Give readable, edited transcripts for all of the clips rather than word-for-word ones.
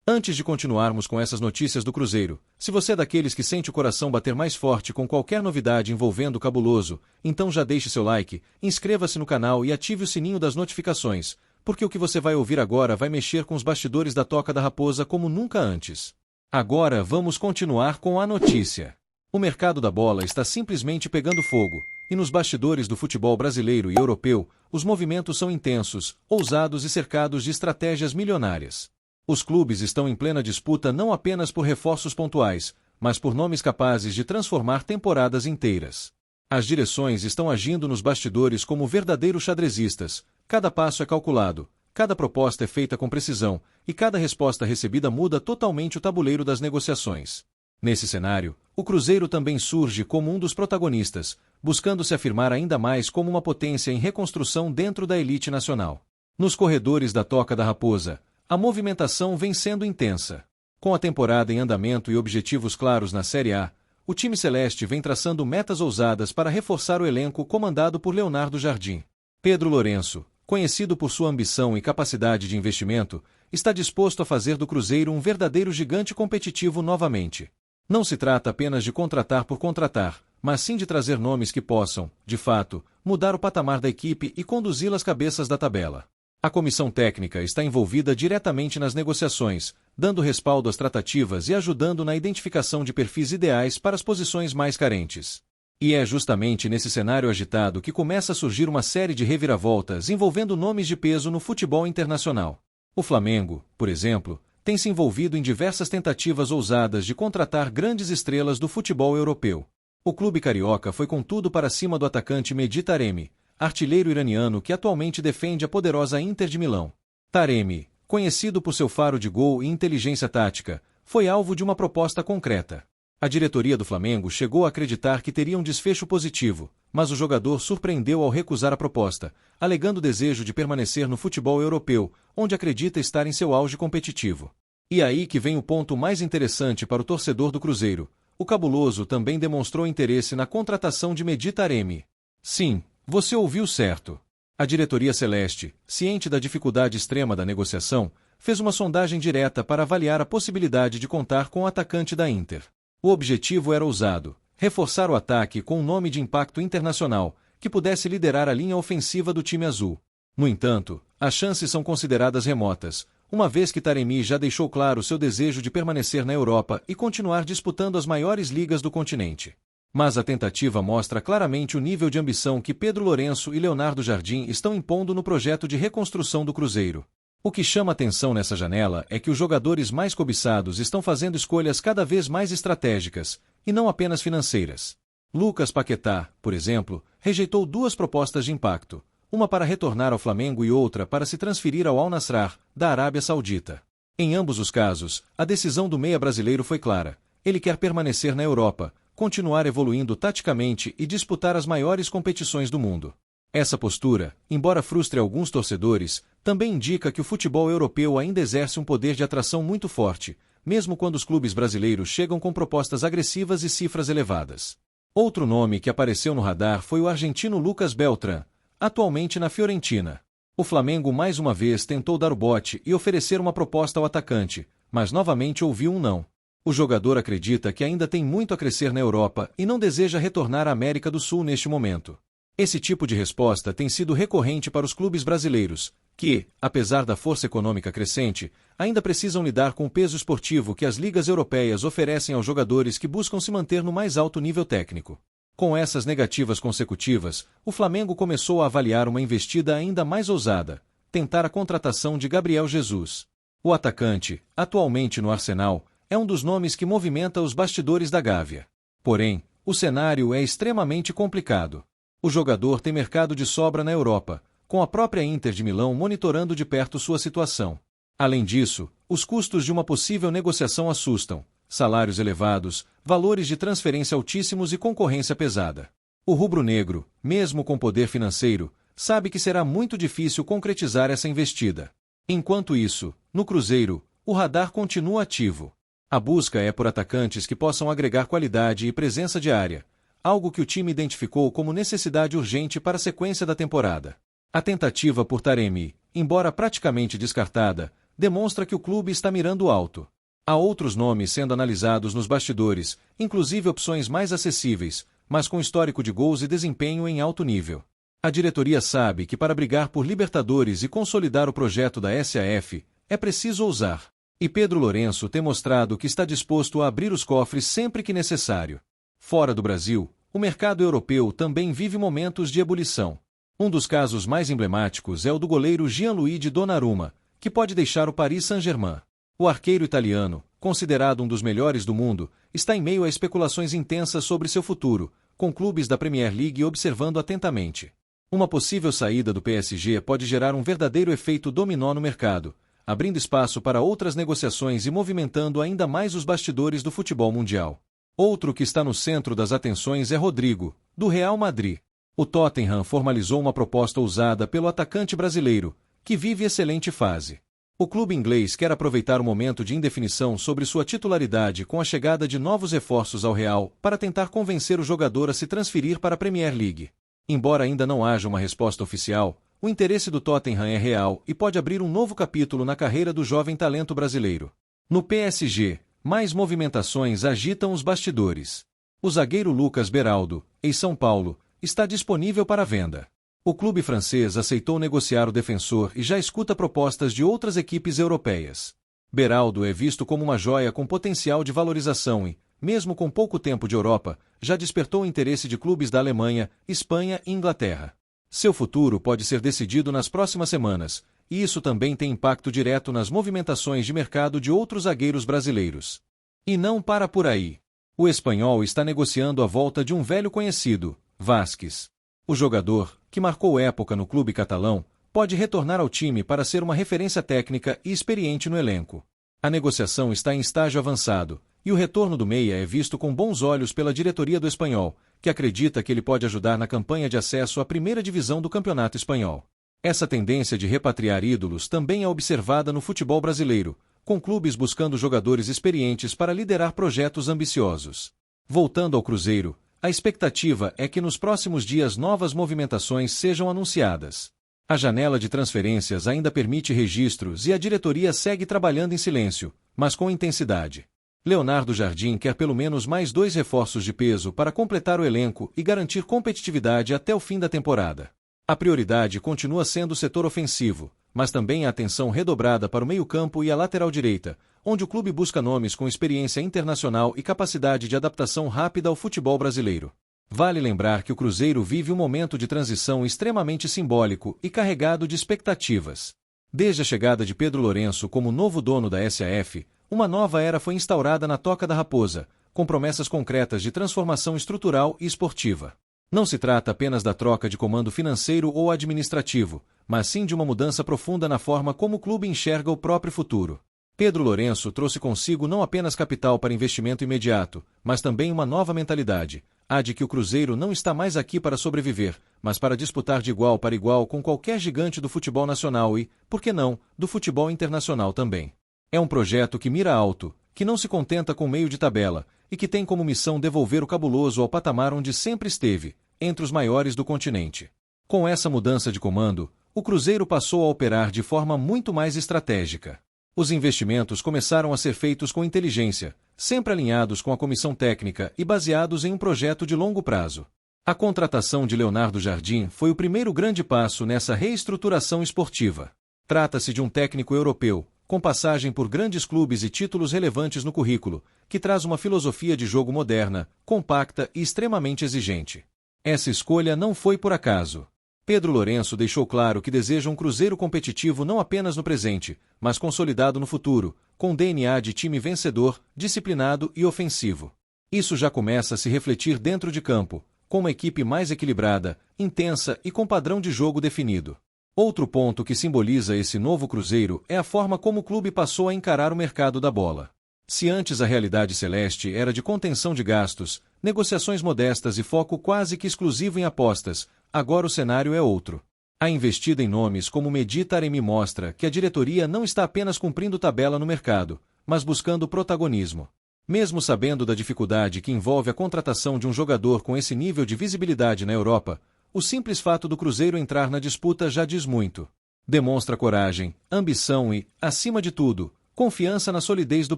Antes de continuarmos com essas notícias do Cruzeiro, se você é daqueles que sente o coração bater mais forte com qualquer novidade envolvendo o Cabuloso, então já deixe seu like, inscreva-se no canal e ative o sininho das notificações, porque o que você vai ouvir agora vai mexer com os bastidores da Toca da Raposa como nunca antes. Agora vamos continuar com a notícia. O mercado da bola está simplesmente pegando fogo, e nos bastidores do futebol brasileiro e europeu, os movimentos são intensos, ousados e cercados de estratégias milionárias. Os clubes estão em plena disputa não apenas por reforços pontuais, mas por nomes capazes de transformar temporadas inteiras. As direções estão agindo nos bastidores como verdadeiros xadrezistas, cada passo é calculado, cada proposta é feita com precisão, e cada resposta recebida muda totalmente o tabuleiro das negociações. Nesse cenário, o Cruzeiro também surge como um dos protagonistas, buscando se afirmar ainda mais como uma potência em reconstrução dentro da elite nacional. Nos corredores da Toca da Raposa, a movimentação vem sendo intensa. Com a temporada em andamento e objetivos claros na Série A, o time celeste vem traçando metas ousadas para reforçar o elenco comandado por Leonardo Jardim. Pedro Lourenço, conhecido por sua ambição e capacidade de investimento, está disposto a fazer do Cruzeiro um verdadeiro gigante competitivo novamente. Não se trata apenas de contratar por contratar, mas sim de trazer nomes que possam, de fato, mudar o patamar da equipe e conduzi-la às cabeças da tabela. A comissão técnica está envolvida diretamente nas negociações, dando respaldo às tratativas e ajudando na identificação de perfis ideais para as posições mais carentes. E é justamente nesse cenário agitado que começa a surgir uma série de reviravoltas envolvendo nomes de peso no futebol internacional. O Flamengo, por exemplo, tem se envolvido em diversas tentativas ousadas de contratar grandes estrelas do futebol europeu. O clube carioca foi com tudo para cima do atacante Mehdi Taremi, artilheiro iraniano que atualmente defende a poderosa Inter de Milão. Taremi, conhecido por seu faro de gol e inteligência tática, foi alvo de uma proposta concreta. A diretoria do Flamengo chegou a acreditar que teria um desfecho positivo, mas o jogador surpreendeu ao recusar a proposta, alegando o desejo de permanecer no futebol europeu, onde acredita estar em seu auge competitivo. E aí que vem o ponto mais interessante para o torcedor do Cruzeiro. O Cabuloso também demonstrou interesse na contratação de Mehdi Taremi. Sim, você ouviu certo. A diretoria celeste, ciente da dificuldade extrema da negociação, fez uma sondagem direta para avaliar a possibilidade de contar com o atacante da Inter. O objetivo era ousado: reforçar o ataque com um nome de impacto internacional, que pudesse liderar a linha ofensiva do time azul. No entanto, as chances são consideradas remotas, uma vez que Taremi já deixou claro seu desejo de permanecer na Europa e continuar disputando as maiores ligas do continente. Mas a tentativa mostra claramente o nível de ambição que Pedro Lourenço e Leonardo Jardim estão impondo no projeto de reconstrução do Cruzeiro. O que chama atenção nessa janela é que os jogadores mais cobiçados estão fazendo escolhas cada vez mais estratégicas, e não apenas financeiras. Lucas Paquetá, por exemplo, rejeitou 2 propostas de impacto, uma para retornar ao Flamengo e outra para se transferir ao Al-Nassr, da Arábia Saudita. Em ambos os casos, a decisão do meia brasileiro foi clara: ele quer permanecer na Europa, continuar evoluindo taticamente e disputar as maiores competições do mundo. Essa postura, embora frustre alguns torcedores, também indica que o futebol europeu ainda exerce um poder de atração muito forte, mesmo quando os clubes brasileiros chegam com propostas agressivas e cifras elevadas. Outro nome que apareceu no radar foi o argentino Lucas Beltrán, atualmente na Fiorentina. O Flamengo mais uma vez tentou dar o bote e oferecer uma proposta ao atacante, mas novamente ouviu um não. O jogador acredita que ainda tem muito a crescer na Europa e não deseja retornar à América do Sul neste momento. Esse tipo de resposta tem sido recorrente para os clubes brasileiros, que, apesar da força econômica crescente, ainda precisam lidar com o peso esportivo que as ligas europeias oferecem aos jogadores que buscam se manter no mais alto nível técnico. Com essas negativas consecutivas, o Flamengo começou a avaliar uma investida ainda mais ousada: tentar a contratação de Gabriel Jesus. O atacante, atualmente no Arsenal, é um dos nomes que movimenta os bastidores da Gávea. Porém, o cenário é extremamente complicado. O jogador tem mercado de sobra na Europa, com a própria Inter de Milão monitorando de perto sua situação. Além disso, os custos de uma possível negociação assustam: salários elevados, valores de transferência altíssimos e concorrência pesada. O rubro-negro, mesmo com poder financeiro, sabe que será muito difícil concretizar essa investida. Enquanto isso, no Cruzeiro, o radar continua ativo. A busca é por atacantes que possam agregar qualidade e presença de área, algo que o time identificou como necessidade urgente para a sequência da temporada. A tentativa por Taremi, embora praticamente descartada, demonstra que o clube está mirando alto. Há outros nomes sendo analisados nos bastidores, inclusive opções mais acessíveis, mas com histórico de gols e desempenho em alto nível. A diretoria sabe que para brigar por Libertadores e consolidar o projeto da SAF, é preciso ousar. E Pedro Lourenço tem mostrado que está disposto a abrir os cofres sempre que necessário. Fora do Brasil, o mercado europeu também vive momentos de ebulição. Um dos casos mais emblemáticos é o do goleiro Gianluigi Donnarumma, que pode deixar o Paris Saint-Germain. O arqueiro italiano, considerado um dos melhores do mundo, está em meio a especulações intensas sobre seu futuro, com clubes da Premier League observando atentamente. Uma possível saída do PSG pode gerar um verdadeiro efeito dominó no mercado, abrindo espaço para outras negociações e movimentando ainda mais os bastidores do futebol mundial. Outro que está no centro das atenções é Rodrigo, do Real Madrid. O Tottenham formalizou uma proposta ousada pelo atacante brasileiro, que vive excelente fase. O clube inglês quer aproveitar o momento de indefinição sobre sua titularidade com a chegada de novos reforços ao Real para tentar convencer o jogador a se transferir para a Premier League. Embora ainda não haja uma resposta oficial, o interesse do Tottenham é real e pode abrir um novo capítulo na carreira do jovem talento brasileiro. No PSG, mais movimentações agitam os bastidores. O zagueiro Lucas Beraldo, em São Paulo, está disponível para venda. O clube francês aceitou negociar o defensor e já escuta propostas de outras equipes europeias. Beraldo é visto como uma joia com potencial de valorização e, mesmo com pouco tempo de Europa, já despertou o interesse de clubes da Alemanha, Espanha e Inglaterra. Seu futuro pode ser decidido nas próximas semanas, e isso também tem impacto direto nas movimentações de mercado de outros zagueiros brasileiros. E não para por aí. O espanhol está negociando a volta de um velho conhecido, Vázquez. O jogador, que marcou época no clube catalão, pode retornar ao time para ser uma referência técnica e experiente no elenco. A negociação está em estágio avançado, e o retorno do meia é visto com bons olhos pela diretoria do Espanhol, que acredita que ele pode ajudar na campanha de acesso à primeira divisão do Campeonato Espanhol. Essa tendência de repatriar ídolos também é observada no futebol brasileiro, com clubes buscando jogadores experientes para liderar projetos ambiciosos. Voltando ao Cruzeiro, a expectativa é que nos próximos dias novas movimentações sejam anunciadas. A janela de transferências ainda permite registros e a diretoria segue trabalhando em silêncio, mas com intensidade. Leonardo Jardim quer pelo menos mais 2 reforços de peso para completar o elenco e garantir competitividade até o fim da temporada. A prioridade continua sendo o setor ofensivo, mas também a atenção redobrada para o meio-campo e a lateral direita, onde o clube busca nomes com experiência internacional e capacidade de adaptação rápida ao futebol brasileiro. Vale lembrar que o Cruzeiro vive um momento de transição extremamente simbólico e carregado de expectativas. Desde a chegada de Pedro Lourenço como novo dono da SAF, uma nova era foi instaurada na Toca da Raposa, com promessas concretas de transformação estrutural e esportiva. Não se trata apenas da troca de comando financeiro ou administrativo, mas sim de uma mudança profunda na forma como o clube enxerga o próprio futuro. Pedro Lourenço trouxe consigo não apenas capital para investimento imediato, mas também uma nova mentalidade, a de que o Cruzeiro não está mais aqui para sobreviver, mas para disputar de igual para igual com qualquer gigante do futebol nacional e, por que não, do futebol internacional também. É um projeto que mira alto, que não se contenta com meio de tabela, e que tem como missão devolver o cabuloso ao patamar onde sempre esteve, entre os maiores do continente. Com essa mudança de comando, o Cruzeiro passou a operar de forma muito mais estratégica. Os investimentos começaram a ser feitos com inteligência, sempre alinhados com a comissão técnica e baseados em um projeto de longo prazo. A contratação de Leonardo Jardim foi o primeiro grande passo nessa reestruturação esportiva. Trata-se de um técnico europeu, com passagem por grandes clubes e títulos relevantes no currículo, que traz uma filosofia de jogo moderna, compacta e extremamente exigente. Essa escolha não foi por acaso. Pedro Lourenço deixou claro que deseja um Cruzeiro competitivo não apenas no presente, mas consolidado no futuro, com DNA de time vencedor, disciplinado e ofensivo. Isso já começa a se refletir dentro de campo, com uma equipe mais equilibrada, intensa e com padrão de jogo definido. Outro ponto que simboliza esse novo Cruzeiro é a forma como o clube passou a encarar o mercado da bola. Se antes a realidade celeste era de contenção de gastos, negociações modestas e foco quase que exclusivo em apostas, agora o cenário é outro. A investida em nomes como Mehdi Taremi mostra que a diretoria não está apenas cumprindo tabela no mercado, mas buscando protagonismo. Mesmo sabendo da dificuldade que envolve a contratação de um jogador com esse nível de visibilidade na Europa, o simples fato do Cruzeiro entrar na disputa já diz muito. Demonstra coragem, ambição e, acima de tudo, confiança na solidez do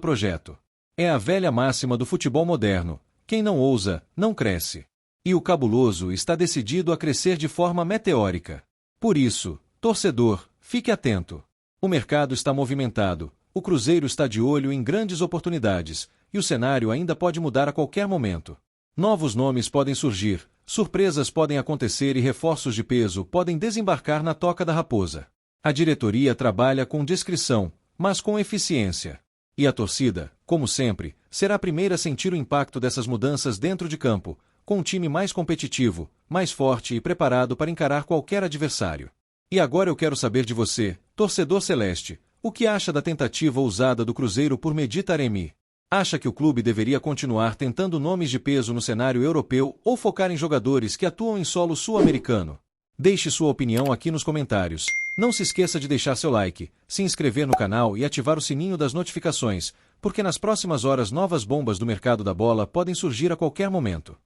projeto. É a velha máxima do futebol moderno: quem não ousa, não cresce. E o Cabuloso está decidido a crescer de forma meteórica. Por isso, torcedor, fique atento. O mercado está movimentado, o Cruzeiro está de olho em grandes oportunidades, e o cenário ainda pode mudar a qualquer momento. Novos nomes podem surgir, surpresas podem acontecer e reforços de peso podem desembarcar na Toca da Raposa. A diretoria trabalha com discrição, mas com eficiência. E a torcida, como sempre, será a primeira a sentir o impacto dessas mudanças dentro de campo, com um time mais competitivo, mais forte e preparado para encarar qualquer adversário. E agora eu quero saber de você, torcedor celeste, o que acha da tentativa ousada do Cruzeiro por Mehdi Taremi? Acha que o clube deveria continuar tentando nomes de peso no cenário europeu ou focar em jogadores que atuam em solo sul-americano? Deixe sua opinião aqui nos comentários. Não se esqueça de deixar seu like, se inscrever no canal e ativar o sininho das notificações, porque nas próximas horas novas bombas do mercado da bola podem surgir a qualquer momento.